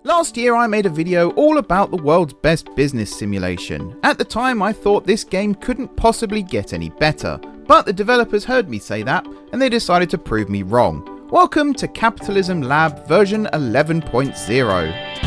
Last year I made a video all about the world's best business simulation. At the time I thought this game couldn't possibly get any better, but the developers heard me say that and they decided to prove me wrong. Welcome to Capitalism Lab version 11.0.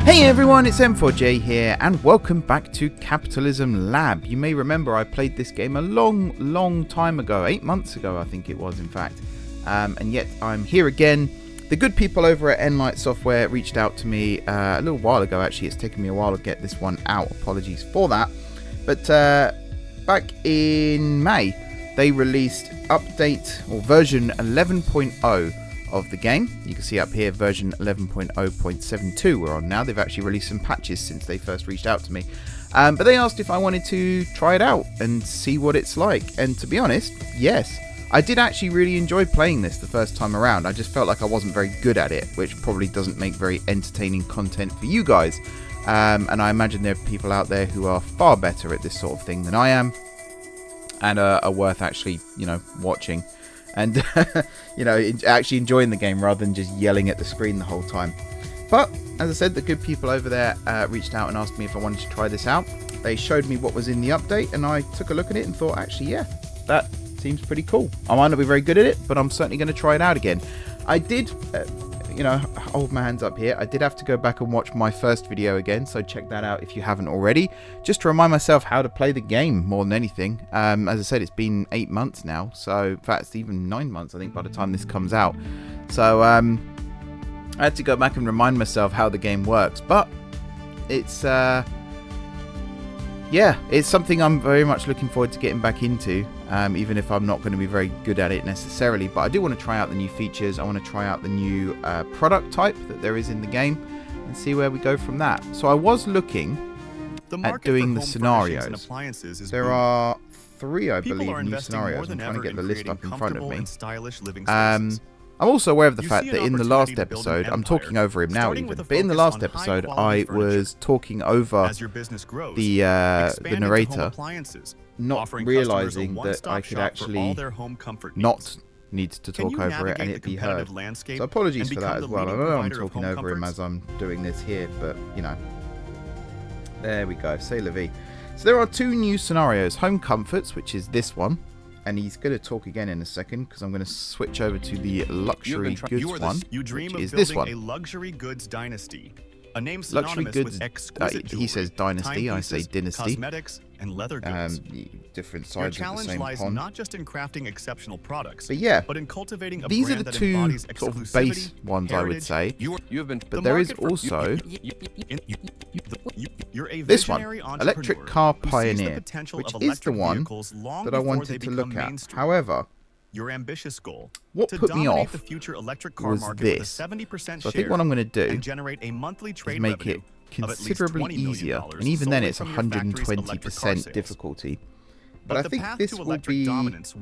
Hey everyone, it's M4J here and welcome back to Capitalism Lab. You may remember I played this game a long time ago, 8 months ago I think it was in fact, and yet I'm here again. The good people over at Enlight Software reached out to me a little while ago actually. It's taken me a while to get this one out, apologies for that. But back in May they released update or version 11.0 of the game. You can see up here version 11.0.72 we're on now. They've actually released some patches since they first reached out to me, but they asked if I wanted to try it out and see what it's like, and to be honest, yes, I did actually really enjoy playing this the first time around. I just felt like I wasn't very good at it, which probably doesn't make very entertaining content for you guys, and I imagine there are people out there who are far better at this sort of thing than I am and are worth actually, watching and actually enjoying the game rather than just yelling at the screen the whole time. But as I said, the good people over there reached out and asked me if I wanted to try this out. They showed me what was in the update and I took a look at it and thought, actually, yeah, that seems pretty cool. I might not be very good at it, but I'm certainly going to try it out again. I did, hold my hands up here, I did have to go back and watch my first video again, so check that out if you haven't already, just to remind myself how to play the game more than anything. As I said, it's been 8 months now, so in fact it's even 9 months I think by the time this comes out, so I had to go back and remind myself how the game works. But it's it's something I'm very much looking forward to getting back into, even if I'm not going to be very good at it necessarily. But I do want to try out the new features. I want to try out the new product type that there is in the game and see where we go from that. So I was looking at doing the scenarios. There are 3, I believe, new scenarios. I'm trying to get the list up in front of me. I'm also aware of the fact that in the last episode, I'm talking over him now even, but in the last episode I was talking over the narrator, not realising that I could actually not need to talk over it and it be heard. So apologies for that as well. I know I'm talking over him as I'm doing this here, but there we go, c'est la vie. So there are 2 new scenarios, Home Comforts, which is this one. And he's going to talk again in a second because I'm going to switch over to the luxury goods one, which is this one. A luxury goods dynasty. A name luxury synonymous goods. with exquisite jewelry, he says dynasty. I say dynasty. Cosmetics and leather goods. Different Your sides of the challenge same lies pond. not just in crafting exceptional products, But yeah, but in cultivating a these are brand the that 2 embodies sort of exclusivity, base ones, I would say. But there is also this one, Electric Car Pioneer, which is the one that I wanted to look at. However, your ambitious goal, what to put me dominate off the future electric car was market this. with a 70% So I think what I'm going to do and generate a monthly trade is make revenue it considerably easier, and even then it's 120% difficulty. But I think this will be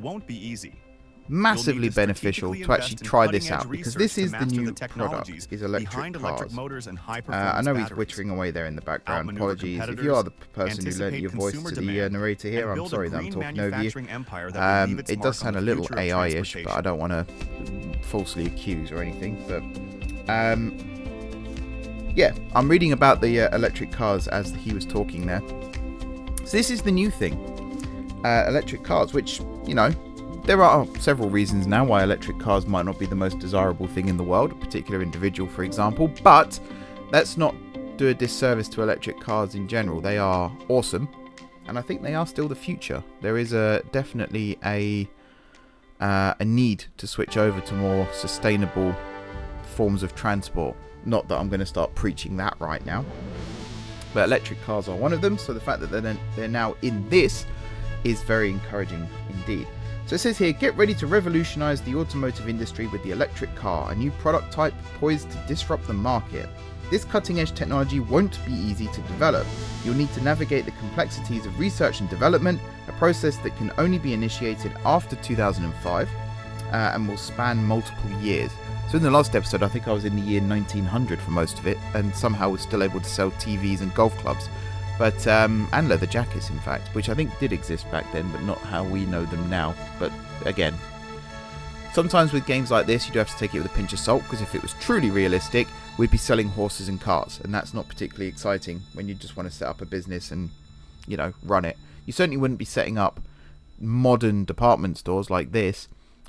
won't be easy. Massively beneficial to actually try this out, because this is the new product, is electric cars. I know he's wittering away there in the background, apologies. If you are the person who lent your voice to the narrator here, I'm sorry that I'm talking over you. It does sound a little AI-ish, but I don't want to falsely accuse or anything. But yeah, I'm reading about the electric cars as he was talking there. So this is the new thing, electric cars, which, there are several reasons now why electric cars might not be the most desirable thing in the world, a particular individual, for example, but let's not do a disservice to electric cars in general. They are awesome, and I think they are still the future. There is definitely a need to switch over to more sustainable forms of transport. Not that I'm going to start preaching that right now, but electric cars are one of them, so the fact that they're now in this is very encouraging indeed. So it says here, get ready to revolutionize the automotive industry with the electric car, a new product type poised to disrupt the market. This cutting-edge technology won't be easy to develop. You'll need to navigate the complexities of research and development, a process that can only be initiated after 2005 and will span multiple years. So in the last episode, I think I was in the year 1900 for most of it, and somehow was still able to sell TVs and golf clubs. But and leather jackets, in fact, which I think did exist back then, but not how we know them now. But again, sometimes with games like this, you do have to take it with a pinch of salt, because if it was truly realistic, we'd be selling horses and cars, and that's not particularly exciting when you just want to set up a business and, you know, run it. You certainly wouldn't be setting up modern department stores like this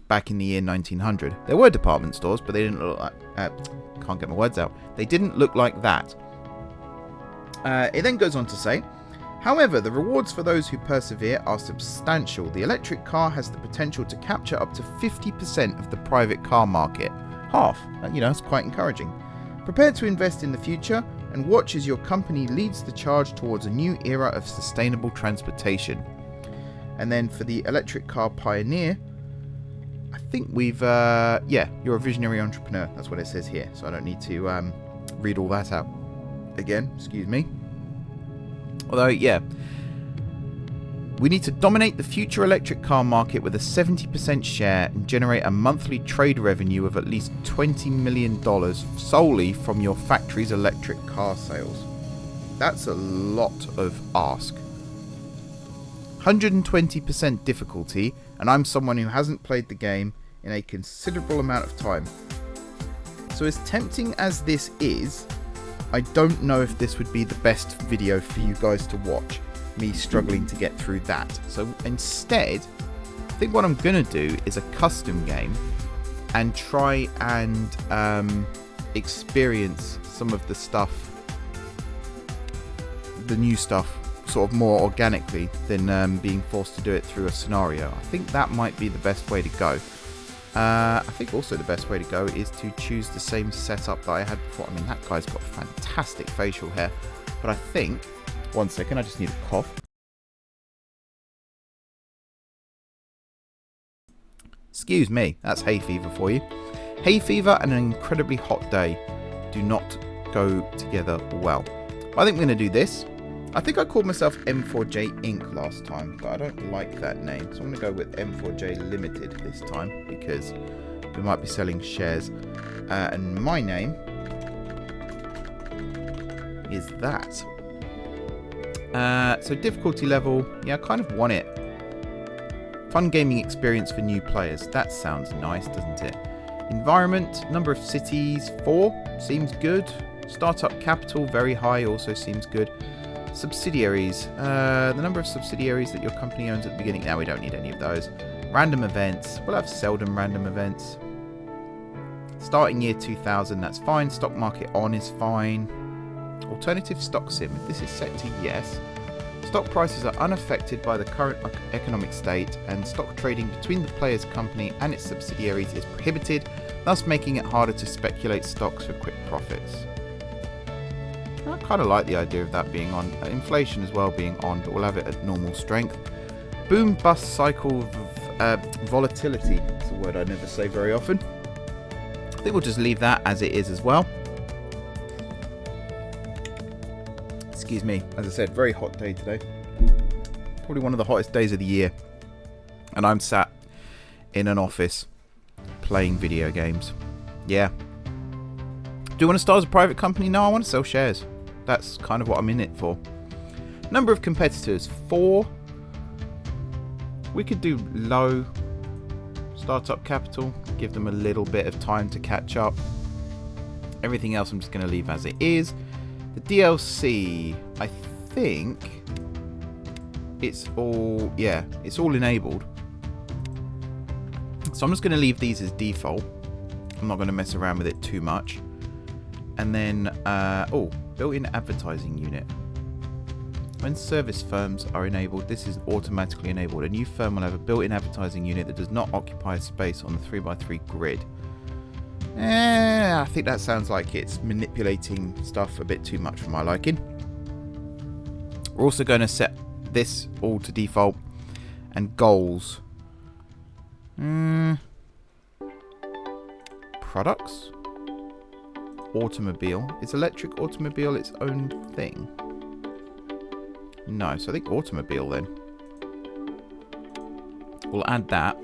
back in the year 1900. There were department stores, but they didn't look like... can't get my words out. They didn't look like that. It then goes on to say, however, the rewards for those who persevere are substantial. The electric car has the potential to capture up to 50% of the private car market. Half. You know, it's quite encouraging. Prepare to invest in the future and watch as your company leads the charge towards a new era of sustainable transportation. And then for the electric car pioneer, I think we've... yeah, you're a visionary entrepreneur. That's what it says here. So I don't need to read all that out again. Excuse me. Although, yeah, we need to dominate the future electric car market with a 70% share and generate a monthly trade revenue of at least $20 million solely from your factory's electric car sales. That's a lot of ask. 120% difficulty, and I'm someone who hasn't played the game in a considerable amount of time. So as tempting as this is, I don't know if this would be the best video for you guys to watch, me struggling to get through that. So instead, I think what I'm going to do is a custom game and try and experience some of the stuff, the new stuff, sort of more organically than being forced to do it through a scenario. I think that might be the best way to go. I think also the best way to go is to choose the same setup that I had before. I mean, that guy's got fantastic facial hair, but I think... One second, I just need a cough. Excuse me, that's hay fever for you. Hay fever and an incredibly hot day do not go together well. I think we're going to do this. I think I called myself M4J Inc. last time, but I don't like that name. So I'm going to go with M4J Limited this time, because we might be selling shares. And my name is that. So difficulty level, yeah, I kind of want it. Fun gaming experience for new players. That sounds nice, doesn't it? Environment, number of cities, 4. Seems good. Startup capital, very high, also seems good. Subsidiaries. The number of subsidiaries that your company owns at the beginning. Now we don't need any of those. Random events. We'll have seldom random events. Starting year 2000, that's fine. Stock market on is fine. Alternative stock sim. If this is set to yes. Stock prices are unaffected by the current economic state, and stock trading between the player's company and its subsidiaries is prohibited, thus making it harder to speculate stocks for quick profits. I kind of like the idea of that being on. Inflation as well being on, but we'll have it at normal strength. Boom bust cycle volatility. It's a word I never say very often. I think we'll just leave that as it is as well. Excuse me. As I said, very hot day today. Probably one of the hottest days of the year. And I'm sat in an office playing video games. Yeah. Do you want to start as a private company? No, I want to sell shares. That's kind of what I'm in it for. Number of competitors, 4. We could do low. Startup capital. Give them a little bit of time to catch up. Everything else I'm just going to leave as it is. The DLC, I think it's all, yeah, it's all enabled. So I'm just going to leave these as default. I'm not going to mess around with it too much. And then, built-in advertising unit. When service firms are enabled, this is automatically enabled. A new firm will have a built-in advertising unit that does not occupy space on the 3x3 grid. I think that sounds like it's manipulating stuff a bit too much for my liking. We're also going to set this all to default. And goals. Products. Automobile. Is electric automobile its own thing? No, so I think automobile then. We'll add that.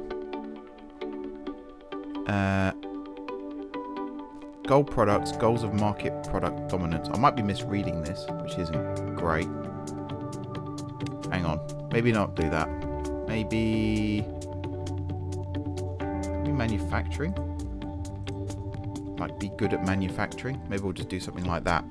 Goal products, goals of market product dominance. I might be misreading this, which isn't great. hang on. Maybe not do that. Maybe manufacturing. Like, be good at manufacturing. Maybe we'll just do something like that.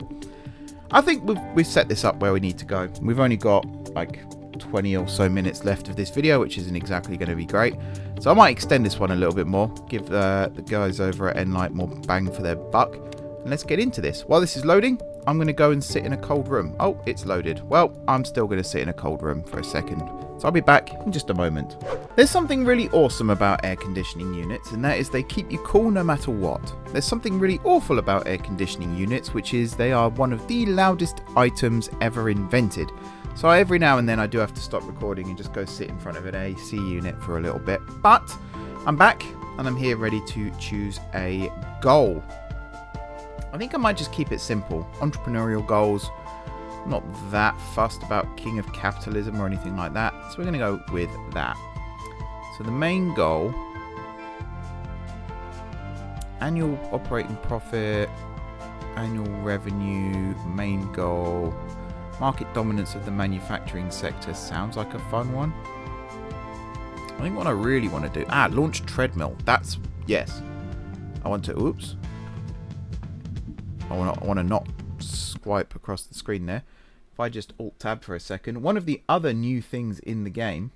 I think we've set this up where we need to go. We've only got like 20 or so minutes left of this video, which isn't exactly going to be great. So I might extend this one a little bit more, give the guys over at Enlight more bang for their buck. And let's get into this. While this is loading, I'm going to go and sit in a cold room. Oh, it's loaded. Well, I'm still going to sit in a cold room for a second. So I'll be back in just a moment. There's something really awesome about air conditioning units, and that is they keep you cool no matter what. There's something really awful about air conditioning units, which is they are one of the loudest items ever invented. So every now and then I do have to stop recording and just go sit in front of an AC unit for a little bit. But I'm back and I'm here ready to choose a goal. I think I might just keep it simple. Entrepreneurial goals. I'm not that fussed about King of Capitalism or anything like that. So we're going to go with that. So the main goal. Annual operating profit. Annual revenue. Main goal. Market dominance of the manufacturing sector sounds like a fun one. I think what I really want to do... launch treadmill. That's... Yes. I want to... Oops. I want to not swipe across the screen there. If I just Alt-Tab for a second. One of the other new things in the game...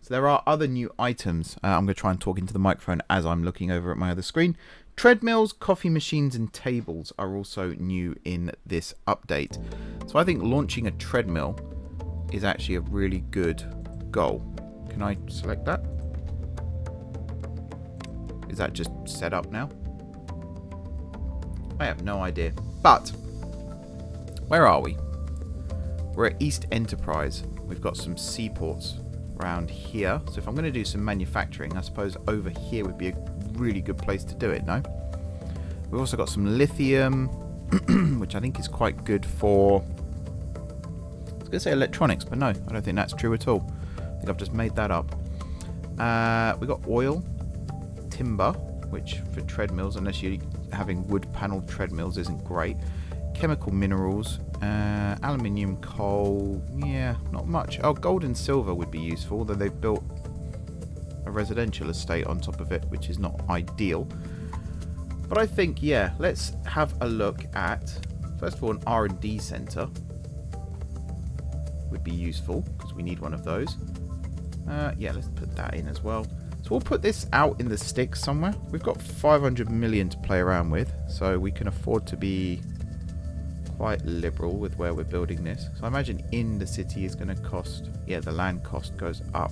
So there are other new items. I'm going to try and talk into the microphone as I'm looking over at my other screen. Treadmills, coffee machines and tables are also new in this update. So I think launching a treadmill is actually a really good goal. Can I select that? Is that just set up now? I have no idea. But, where are we? We're at East Enterprise. We've got some seaports around here. So if I'm going to do some manufacturing, I suppose over here would be a really good place to do it, no? We've also got some lithium, which I think is quite good for... I was going to say electronics, but no, I don't think that's true at all. I think I've just made that up. We've got oil, timber, which for treadmills, unless you're having wood panelled treadmills, isn't great. Chemical minerals, aluminium, coal, yeah, not much. Oh, gold and silver would be useful, although they've built a residential estate on top of it, which is not ideal. But I think, yeah, let's have a look at, first of all, an R&D centre would be useful, because we need one of those. Yeah, let's put that in as well. So we'll put this out in the sticks somewhere. We've got 500 million to play around with, so we can afford to be quite liberal with where we're building this. So I imagine in the city is going to cost, yeah, the land cost goes up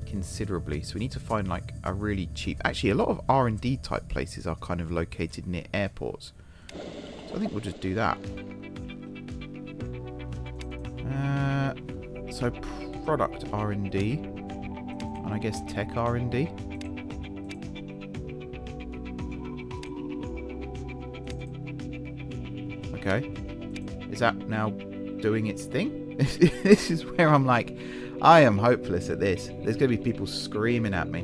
considerably. So we need to find like a really cheap, actually a lot of R&D type places are kind of located near airports. So I think we'll just do that. So product R&D, and I guess tech R&D. Okay. Is that now doing its thing? This is where I'm like, I am hopeless at this. There's going to be people screaming at me.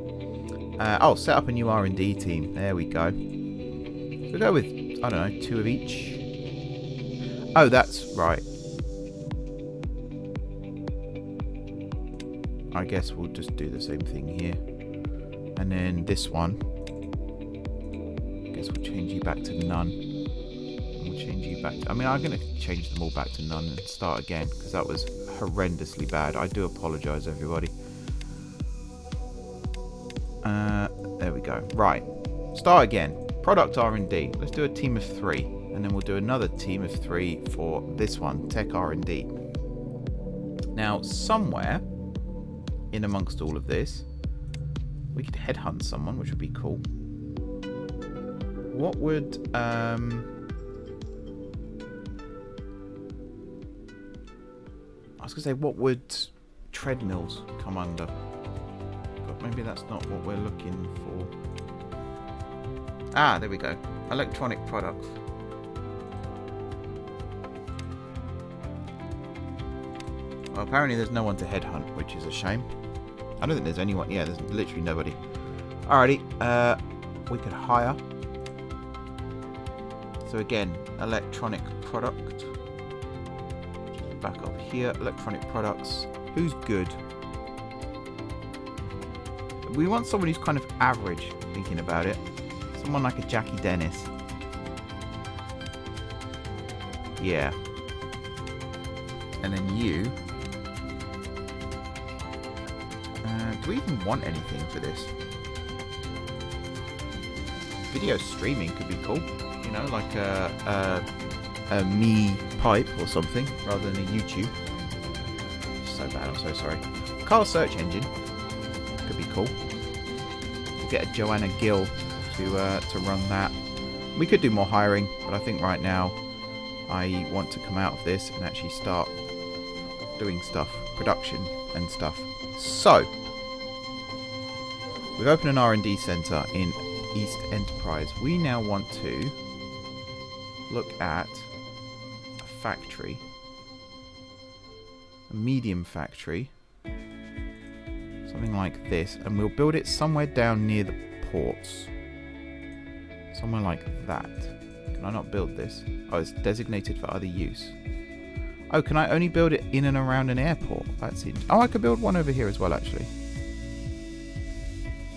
Oh, set up a new R&D team. There we go. So we'll go with, I don't know, 2 of each. Oh, that's right. I guess we'll just do the same thing here. And then this one. I guess we'll change you back to none. And we'll change you back to... I mean, I'm going to change them all back to none and start again, because that was horrendously bad. I do apologise, everybody. There we go. Right. Start again. Product R&D. Let's do a team of 3. And then we'll do another team of 3 for this one, Tech R&D. Now, somewhere in amongst all of this, we could headhunt someone, which would be cool. What would... I was going to say, what would treadmills come under? But maybe that's not what we're looking for. Ah, there we go. Electronic products. Well, apparently there's no one to headhunt, which is a shame. I don't think there's anyone. Yeah, there's literally nobody. Alrighty. We could hire. So again, electronic product. back up here. Electronic products. Who's good? We want someone who's kind of average, thinking about it. Someone like a Jackie Dennis. Yeah. And then you. Do we even want anything for this? Video streaming could be cool. You know, like a me pipe or something, rather than a YouTube. So bad, I'm so sorry. Car search engine could be cool. We'll get a Joanna Gill to run that. We could do more hiring, but I think right now I want to come out of this and actually start doing stuff, production and stuff. So we've opened an R&D centre in East Enterprise. We now want to look at a factory, a medium factory, something like this, and we'll build it somewhere down near the ports. Somewhere like that. Can I not build this? Oh, it's designated for other use. Oh, can I only build it in and around an airport? That's it. Oh, I could build one over here as well, actually.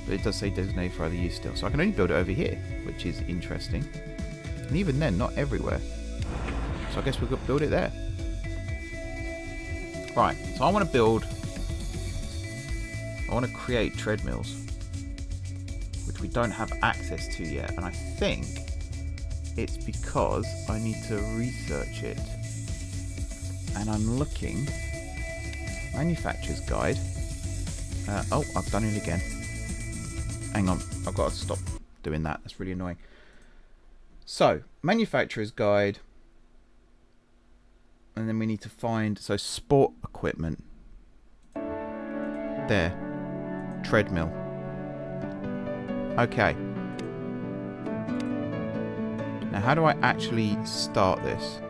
But it does say designated for other use still. So I can only build it over here, which is interesting. And even then, not everywhere. So I guess we'll build it there. Right, so I want to create treadmills, which we don't have access to yet. And I think it's because I need to research it. And I'm looking. Manufacturer's guide. Oh, I've done it again. Hang on, I've got to stop doing that. That's really annoying. So, manufacturer's guide. And then we need to find, so sport equipment. There. Treadmill. Okay. Now, how do I actually start this?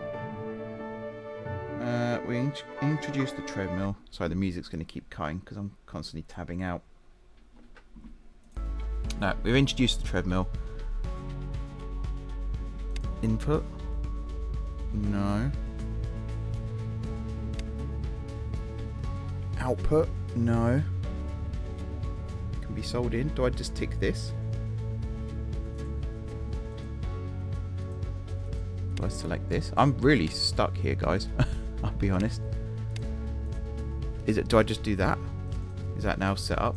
We introduce the treadmill. Sorry, the music's going to keep cutting because I'm constantly tabbing out. No, we've introduced the treadmill. Input? No. Output? No. Can be sold in. Do I just tick this? Do I select this? I'm really stuck here, guys. I'll be honest. Do I just do that? Is that now set up?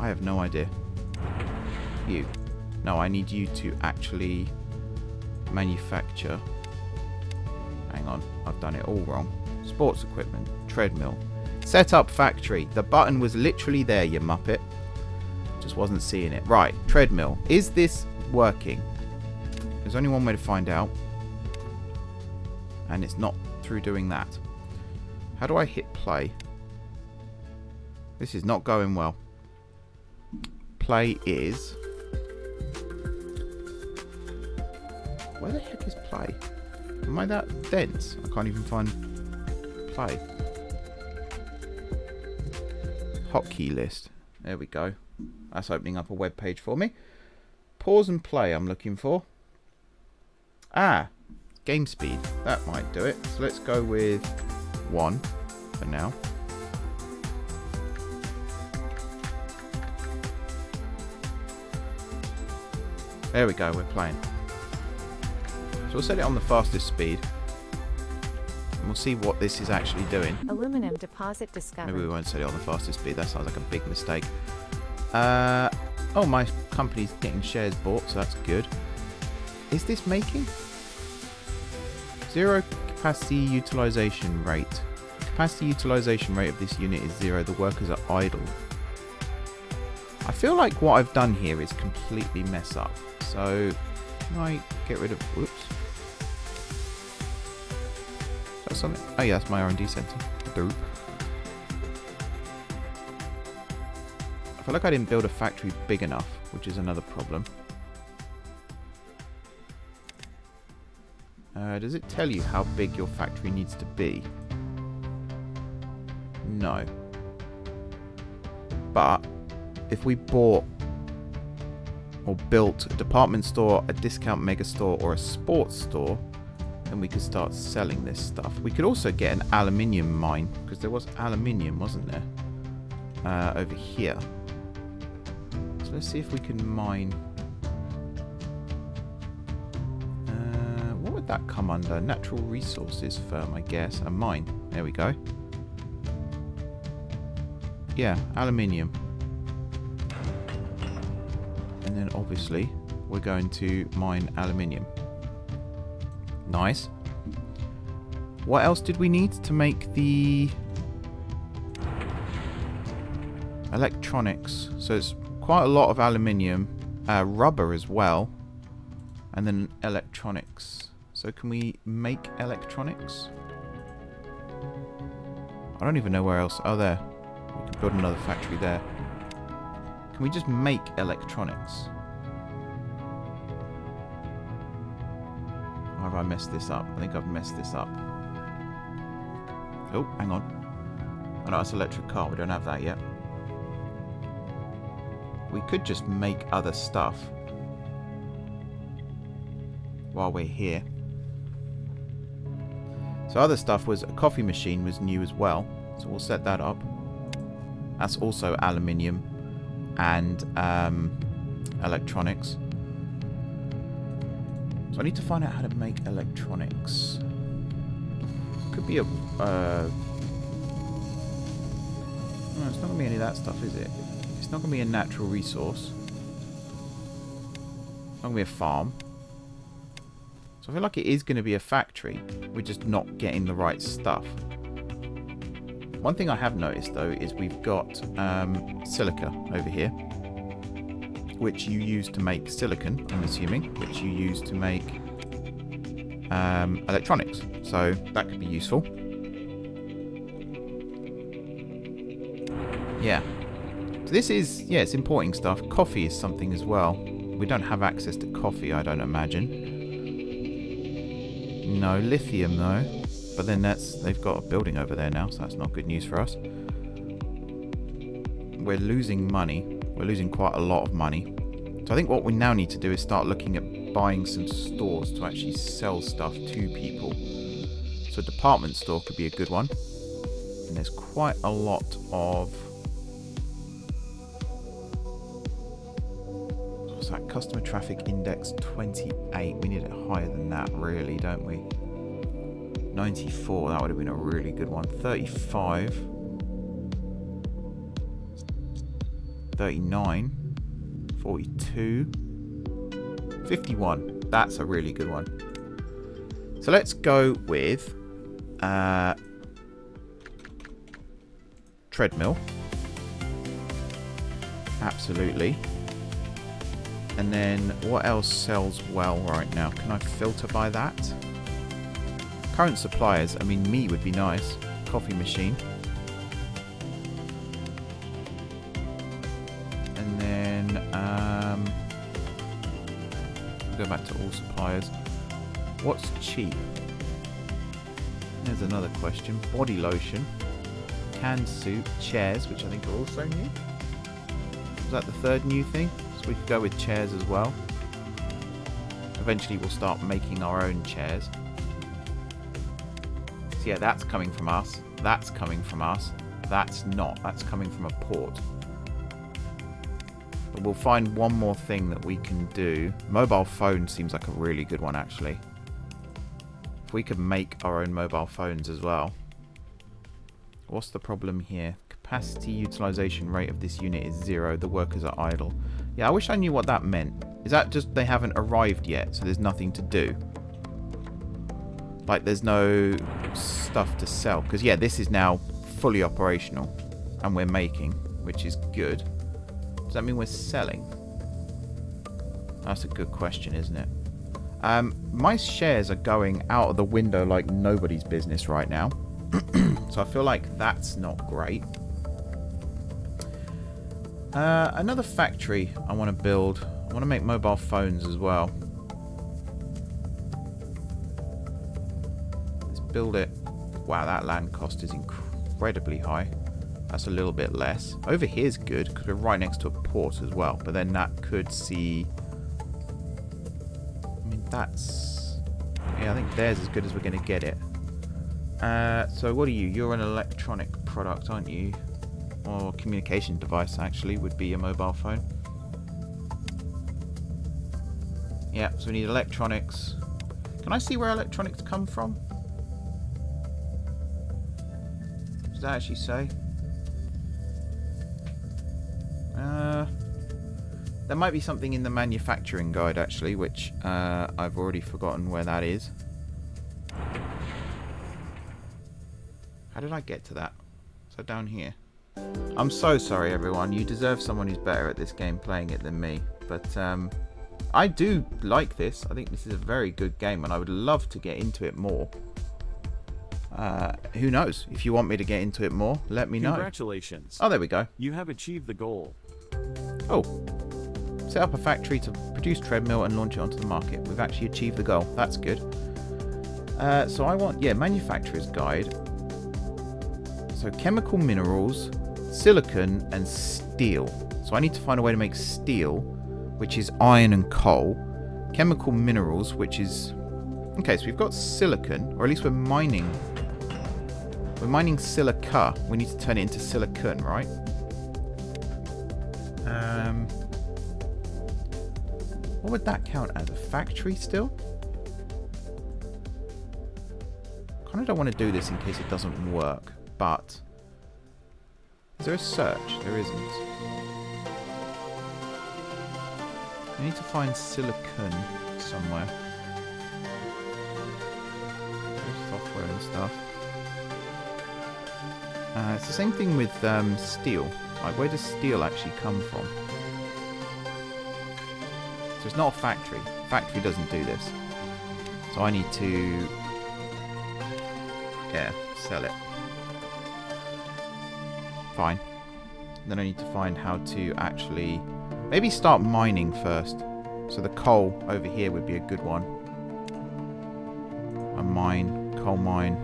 I have no idea. You. No, I need you to actually manufacture. Hang on, I've done it all wrong. Sports equipment, treadmill. Set up factory. The button was literally there, you muppet. Just wasn't seeing it. Right, treadmill. Is this working? There's only one way to find out. And it's not through doing that. How do I hit play? This is not going well. Play is... Where the heck is play? Am I that dense? I can't even find play. Hotkey list. There we go. That's opening up a web page for me. Pause and play I'm looking for. Ah, game speed. That might do it. So let's go with 1 for now. There we go, we're playing. So we'll set it on the fastest speed. And we'll see what this is actually doing. Aluminum deposit discovered. Maybe we won't set it on the fastest speed. That sounds like a big mistake. Oh, my company's getting shares bought, so that's good. Is this making? 0 capacity utilization rate. The capacity utilization rate of this unit is 0. The workers are idle. I feel like what I've done here is completely mess up. So, can I get rid of... Whoops. Is that something? Oh yeah, that's my R&D centre. Doop. I feel like I didn't build a factory big enough, which is another problem. Does it tell you how big your factory needs to be? No. But if we bought or built a department store, a discount mega store, or a sports store, then we could start selling this stuff. We could also get an aluminium mine, because there was aluminium, wasn't there? Over here. So let's see if we can mine. What would that come under? Natural resources firm, I guess. A mine. There we go. Yeah, aluminium. And then obviously we're going to mine aluminium. Nice. What else did we need to make the electronics? So it's quite a lot of aluminium, rubber as well, and then electronics. So can we make electronics? I don't even know where else. Oh, there. We can build another factory there. Can we just make electronics? Or have I messed this up? I think I've messed this up. Oh, hang on. Oh no, it's an electric car. We don't have that yet. We could just make other stuff while we're here. So other stuff was a coffee machine was new as well. So we'll set that up. That's also aluminium and electronics. So I need to find out how to make electronics. Could be a... no, it's not going to be any of that stuff, is it? It's not going to be a natural resource. It's not going to be a farm. So I feel like it is going to be a factory. We're just not getting the right stuff. One thing I have noticed, though, is we've got silica over here, which you use to make silicon, I'm assuming, which you use to make electronics. So that could be useful. Yeah. So this is, yeah, it's importing stuff. Coffee is something as well. We don't have access to coffee, I don't imagine. No, lithium though. But then they've got a building over there now, so that's not good news for us. We're losing money. We're losing quite a lot of money. So I think what we now need to do is start looking at buying some stores to actually sell stuff to people. So a department store could be a good one. And there's quite a lot of... What's that? Customer traffic index 28. We need it higher than that, really, don't we? 94, that would have been a really good one. 35. 39. 42. 51. That's a really good one. So let's go with treadmill. Absolutely. And then what else sells well right now? Can I filter by that? Current suppliers, I mean, meat would be nice. Coffee machine. And then, go back to all suppliers. What's cheap? There's another question. Body lotion. Canned soup. Chairs, which I think are also new. Was that the third new thing? So we could go with chairs as well. Eventually we'll start making our own chairs. Yeah, that's coming from us. That's coming from us. That's not. That's coming from a port. But we'll find one more thing that we can do. Mobile phone seems like a really good one, actually. If we could make our own mobile phones as well. What's the problem here? Capacity utilization rate of this unit is 0. The workers are idle. Yeah, I wish I knew what that meant. Is that just they haven't arrived yet, so there's nothing to do? Like, there's no stuff to sell. Because, yeah, this is now fully operational. And we're making, which is good. Does that mean we're selling? That's a good question, isn't it? My shares are going out of the window like nobody's business right now. So I feel like that's not great. Another factory I want to build. I want to make mobile phones as well. Build it. Wow, that land cost is incredibly high. That's a little bit less. Over here is good because we're right next to a port as well. But then that could see... I mean, that's... Yeah, Yeah, I think there's as good as we're going to get it. So what are you? You're an electronic product, aren't you? Or communication device, actually, would be a mobile phone. Yeah, so we need electronics. Can I see where electronics come from? Does that actually say? There might be something in the manufacturing guide, actually, which I've already forgotten where that is. How did I get to that? So down here. I'm so sorry, everyone. You deserve someone who's better at this game playing it than me. But I do like this. I think this is a very good game, and I would love to get into it more. Who knows? If you want me to get into it more, let me know. Congratulations. Oh, there we go. You have achieved the goal. Oh. Set up a factory to produce treadmill and launch it onto the market. We've actually achieved the goal. That's good. So I want, manufacturer's guide. So chemical minerals, silicon, and steel. So I need to find a way to make steel, which is iron and coal. Chemical minerals, which is... Okay, so we've got silicon, or at least we're mining. We're mining silica. We need to turn it into silicon, right? What would that count as? A factory still? Kind of don't want to do this in case it doesn't work, but... Is there a search? There isn't. I need to find silicon somewhere. There's software and stuff. It's the same thing with steel. Like, where does steel actually come from? So it's not a factory. Factory doesn't do this. So I need to... Yeah, sell it. Fine. Then I need to find how to actually... Maybe start mining first. So the coal over here would be a good one. A mine. Coal mine.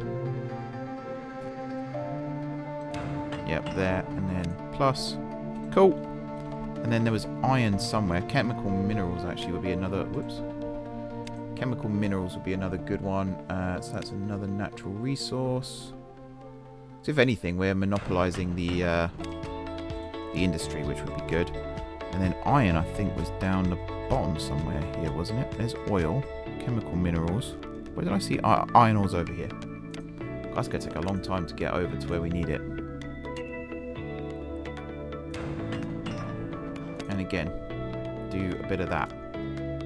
Yep, there. And then plus. Cool. And then there was iron somewhere. Chemical minerals actually would be another... Whoops. Chemical minerals would be another good one. So that's another natural resource. So if anything, we're monopolizing the industry, which would be good. And then iron, I think, was down the bottom somewhere here, wasn't it? There's oil, chemical minerals. Where did I see iron ore's over here? That's going to take a long time to get over to where we need it. And again, do a bit of that.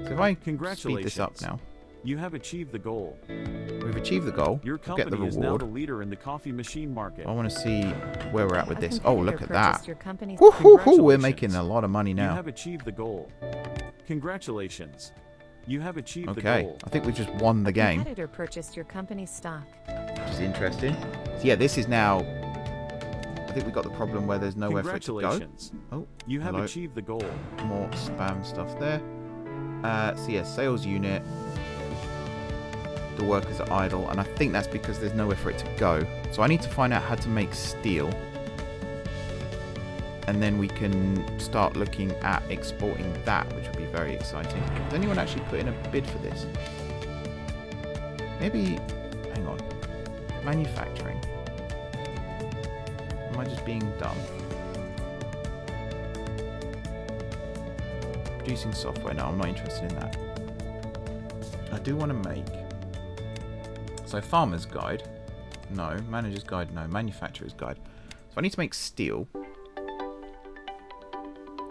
So if I speed this up now. You have achieved the goal. We've achieved the goal. Your We'll get the company is now reward. the leader in the coffee machine market. I want to see where we're at with A this. Oh, look competitor at that. purchased your company's- Woohoo! We're making a lot of money You now. have achieved the goal. Congratulations. You have achieved the Okay, goal. I think we've just won the game, Competitor purchased your company's stock. which is interesting. So yeah, this is now... I think we got the problem where there's nowhere for it to go. Congratulations. Oh, You have hello. achieved the goal. More spam stuff there. So yeah, sales unit. The workers are idle, and I think that's because there's nowhere for it to go. So I need to find out how to make steel. And then we can start looking at exporting that, which would be very exciting. Has anyone actually put in a bid for this? Maybe... Hang on. Manufacturing. Am I just being dumb? Producing software. No, I'm not interested in that. I do want to make... So, farmer's guide. No. Manager's guide. No. Manufacturer's guide. So, I need to make steel.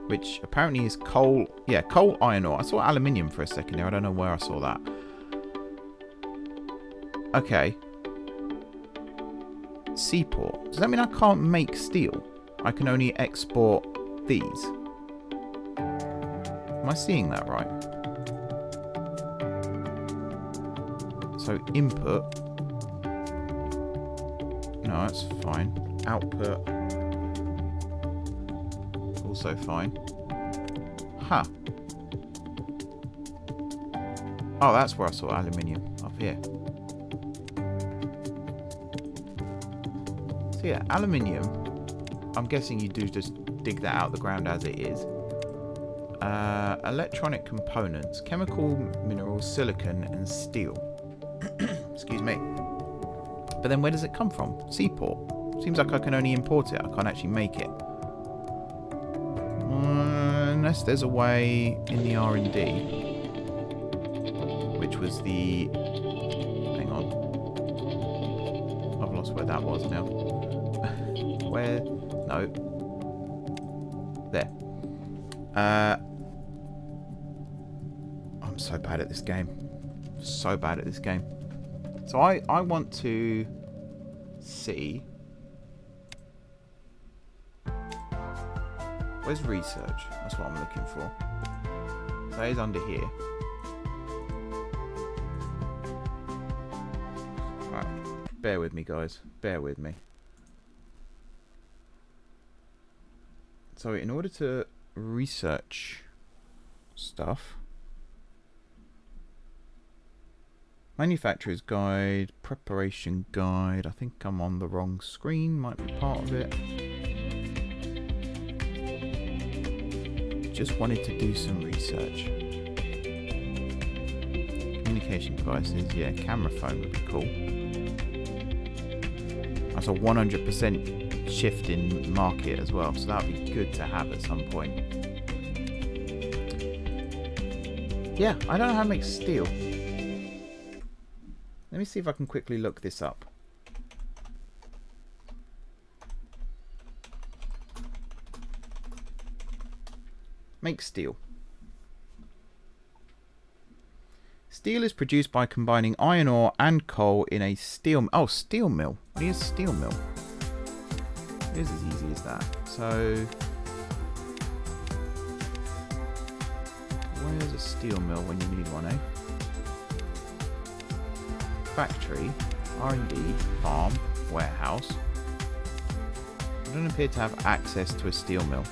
Which apparently is coal. Yeah, coal, iron ore. I saw aluminium for a second there. I don't know where I saw that. Okay. Seaport. Does that mean I can't make steel? I can only export these. Am I seeing that right? So input. No, that's fine. Output. Also fine. Huh. Oh, that's where I saw aluminium. Up here. So yeah, aluminium. I'm guessing you do just dig that out of the ground as it is. Electronic components. Chemical minerals, silicon, and steel. Excuse me. But then where does it come from? Seaport. Seems like I can only import it. I can't actually make it. Unless there's a way in the R&D. Which was the... Hang on. I've lost where that was now. Where? No. There. I'm so bad at this game. So bad at this game. So I want to see... Where's research? That's what I'm looking for. So it's under here. Right. Bear with me, guys. Bear with me. So in order to research stuff... Manufacturer's guide, preparation guide. I think I'm on the wrong screen. Might be part of it. Just wanted to do some research. Communication devices, yeah, camera phone would be cool. That's a 100% shift in market as well, so that would be good to have at some point. Yeah, I don't know how to make steel. Let me see if I can quickly look this up. Make steel. Steel is produced by combining iron ore and coal in a steel... Oh, steel mill. What is steel mill? It is as easy as that. So... Where's a steel mill when you need one, eh? Factory, R&D, farm, warehouse. I don't appear to have access to a steel mill.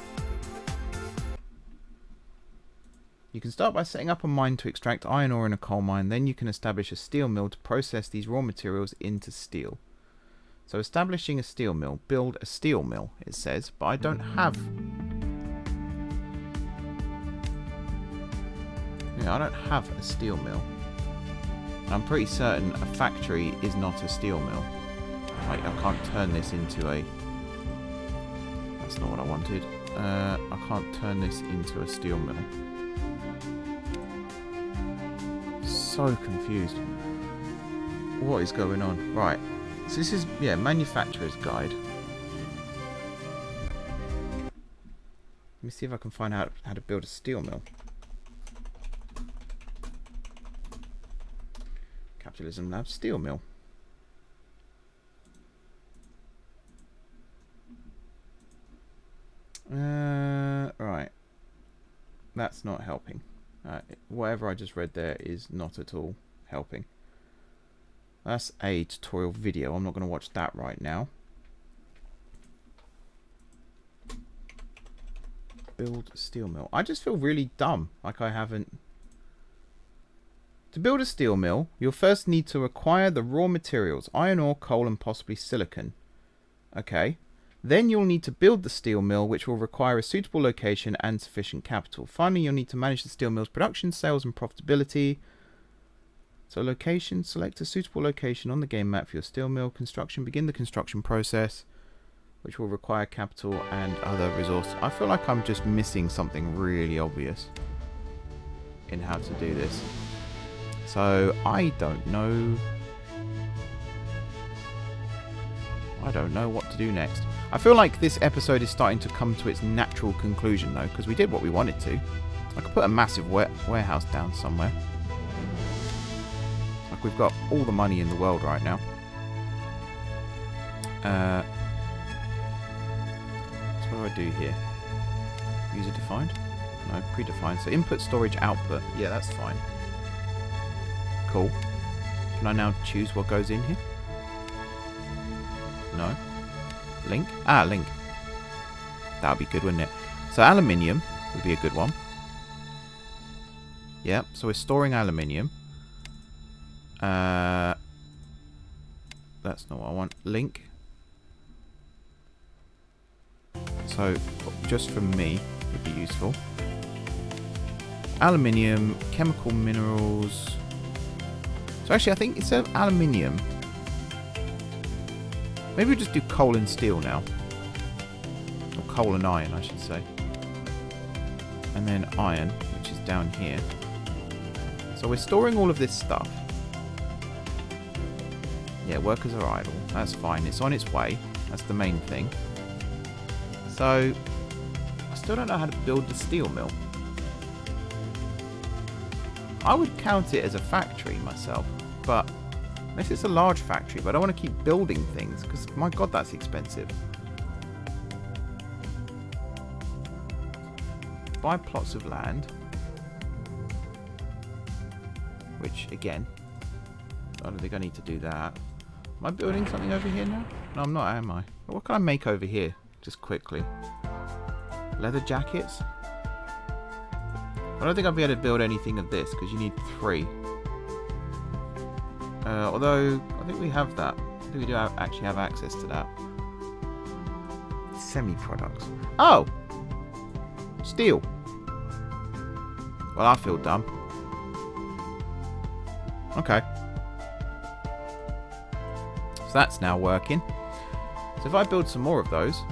You can start by setting up a mine to extract iron ore in a coal mine, then you can establish a steel mill to process these raw materials into steel. So establishing a steel mill, build a steel mill, it says, but I don't have... Yeah, I don't have a steel mill. I'm pretty certain a factory is not a steel mill. Like, I can't turn this into a... That's not what I wanted. I can't turn this into a steel mill. So confused. What is going on? Right. So this is, yeah, manufacturer's guide. Let me see if I can find out how to build a steel mill. Capitalism Lab steel mill. Right. That's not helping. Whatever I just read there is not at all helping. That's a tutorial video. I'm not going to watch that right now. Build a steel mill. I just feel really dumb. Like I haven't... To build a steel mill, you'll first need to acquire the raw materials, iron ore, coal and possibly silicon. Okay. Then you'll need to build the steel mill, which will require a suitable location and sufficient capital. Finally, you'll need to manage the steel mill's production, sales and profitability. So location, select a suitable location on the game map for your steel mill. Construction, begin the construction process, which will require capital and other resources. I feel like I'm just missing something really obvious in how to do this. So, I don't know what to do next. I feel like this episode is starting to come to its natural conclusion, though, because we did what we wanted to. I could put a massive warehouse down somewhere. Like, we've got all the money in the world right now. So what do I do here? User defined? No, predefined. So input, storage, output. Yeah, that's fine. Cool. Can I now choose what goes in here? No. Link? Ah, link. That would be good, wouldn't it? So aluminium would be a good one. Yep, so we're storing aluminium. That's not what I want. Link. So, just for me, would be useful. Aluminium, chemical minerals... So actually, I think instead of aluminium, maybe we'll just do coal and steel now. Or coal and iron, I should say. And then iron, which is down here. So we're storing all of this stuff. Yeah, workers are idle. That's fine. It's on its way. That's the main thing. So, I still don't know how to build the steel mill. I would count it as a factory myself, but unless it's a large factory, but I don't want to keep building things, because my god, that's expensive. Buy plots of land, which again, I don't think I need to do that. Am I building something over here now? No, I'm not, am I? What can I make over here? Just quickly. Leather jackets? I don't think I'll be able to build anything of this, because you need 3. Although, I think we have that. I think we do actually have access to that. Semi-products. Oh! Steel. Well, I feel dumb. Okay. So that's now working. So if I build some more of those,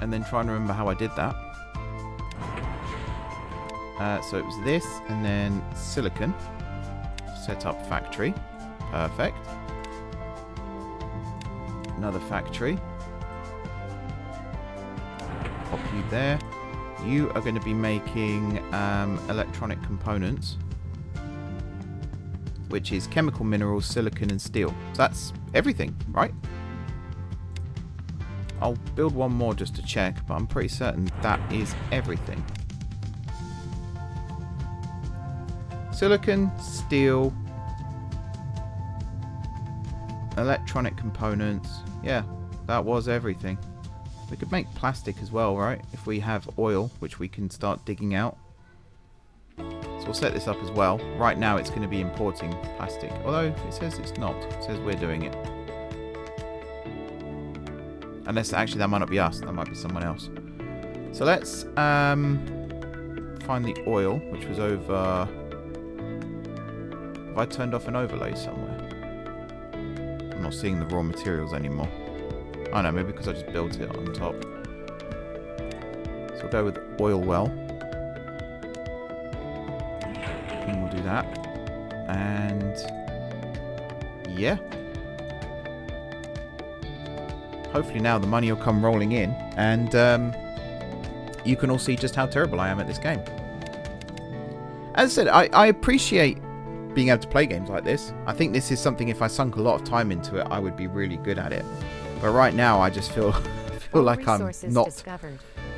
and then try and remember how I did that. So it was this, and then silicon. Set up factory. Perfect. Another factory. Pop you there. You are going to be making electronic components, which is chemical minerals, silicon, and steel. So that's everything, right? I'll build one more just to check, but I'm pretty certain that is everything. Silicon, steel, electronic components. Yeah, that was everything. We could make plastic as well, right? If we have oil, which we can start digging out. So we'll set this up as well. Right now it's going to be importing plastic. Although it says it's not. It says we're doing it. Unless actually that might not be us. That might be someone else. So let's find the oil, which was over... Have I turned off an overlay somewhere? I'm not seeing the raw materials anymore. I know, maybe because I just built it on top. So we'll go with oil well. And we'll do that. And... yeah. Hopefully now the money will come rolling in. And you can all see just how terrible I am at this game. As I said, I appreciate being able to play games like this. I think this is something, if I sunk a lot of time into it, I would be really good at it. But right now I just feel like I'm not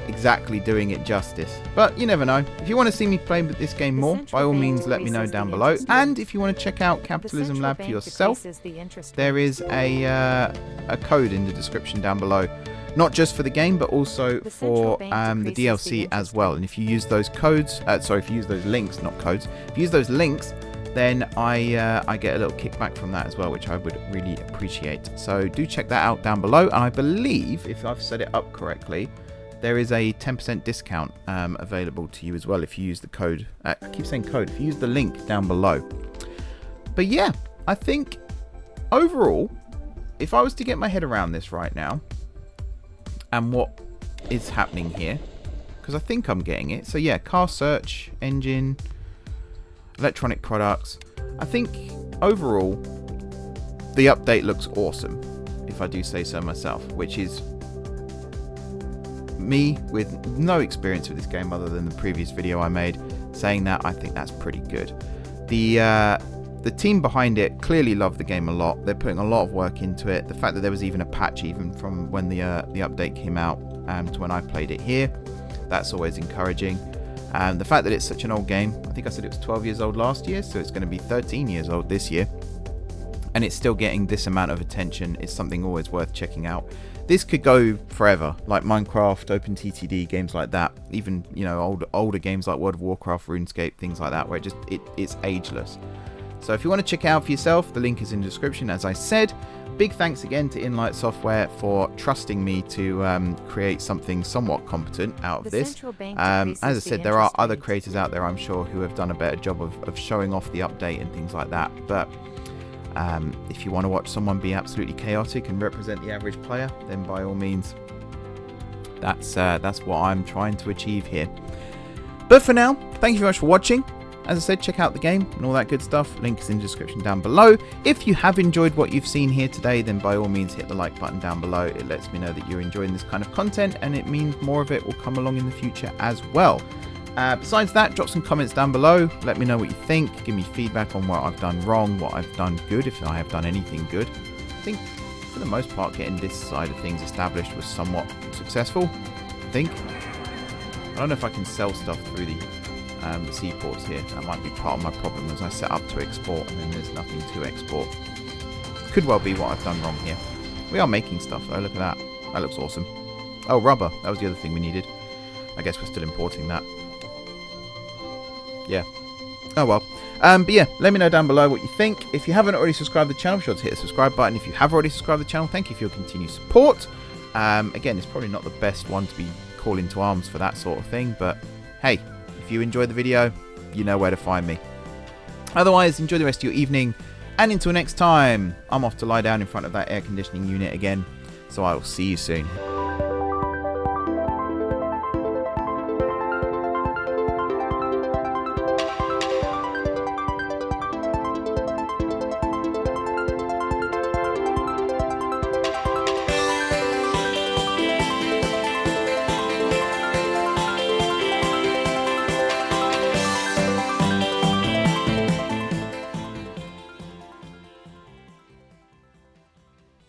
exactly doing it justice. But you never know. If you want to see me play with this game more, by all means let me know down below. And if you want to check out Capitalism Lab for yourself, there is a code in the description down below. Not just for the game, but also for the DLC as well. And if you use those codes, if you use those links, not codes, if you use those links, then I get a little kickback from that as well, which I would really appreciate. So do check that out down below. And I believe, if I've set it up correctly, there is a 10% discount available to you as well if you use the code. I keep saying code. If you use the link down below. But yeah, I think overall, if I was to get my head around this right now, and what is happening here, because I think I'm getting it. So yeah, car search, engine, electronic products. I think overall the update looks awesome, if I do say so myself, which is me with no experience with this game other than the previous video I made saying that. I think that's pretty good. The team behind it clearly love the game a lot. They're putting a lot of work into it. The fact that there was even a patch even from when the update came out to when I played it here, that's always encouraging. And the fact that it's such an old game, I think I said it was 12 years old last year, so it's going to be 13 years old this year, and it's still getting this amount of attention is something always worth checking out. This could go forever, like Minecraft, OpenTTD, games like that. Even, you know, older games like World of Warcraft, RuneScape, things like that, where it's ageless. So if you want to check it out for yourself, the link is in the description, as I said. big thanks again to Inlight Software for trusting me to create something somewhat competent out of The this. central bank As I decreases said, the there are interest other rate. creators out there, I'm sure, who have done a better job of showing off the update and things like that. But if you want to watch someone be absolutely chaotic and represent the average player, then by all means, that's what I'm trying to achieve here. But for now, thank you very much for watching. As I said, check out the game and all that good stuff. Link is in the description down below. If you have enjoyed what you've seen here today, then by all means hit the like button down below. It lets me know that you're enjoying this kind of content, and it means more of it will come along in the future as well. Besides that, drop some comments down below. Let me know what you think. Give me feedback on what I've done wrong, what I've done good, if I have done anything good. I think for the most part getting this side of things established was somewhat successful, I think. I don't know if I can sell stuff through the seaports here. That might be part of my problem, as I set up to export and then there's nothing to export. Could well be what I've done wrong here. We are making stuff though, look at that. That looks awesome. Oh, rubber, that was the other thing we needed. I guess we're still importing that. Yeah. Oh well. But yeah, let me know down below what you think. If you haven't already subscribed to the channel, be sure to hit the subscribe button. If you have already subscribed to the channel, thank you for your continued support. Again, it's probably not the best one to be calling to arms for that sort of thing, but hey, if you enjoyed the video, you know where to find me. Otherwise, enjoy the rest of your evening, and until next time, I'm off to lie down in front of that air conditioning unit again, so I will see you soon.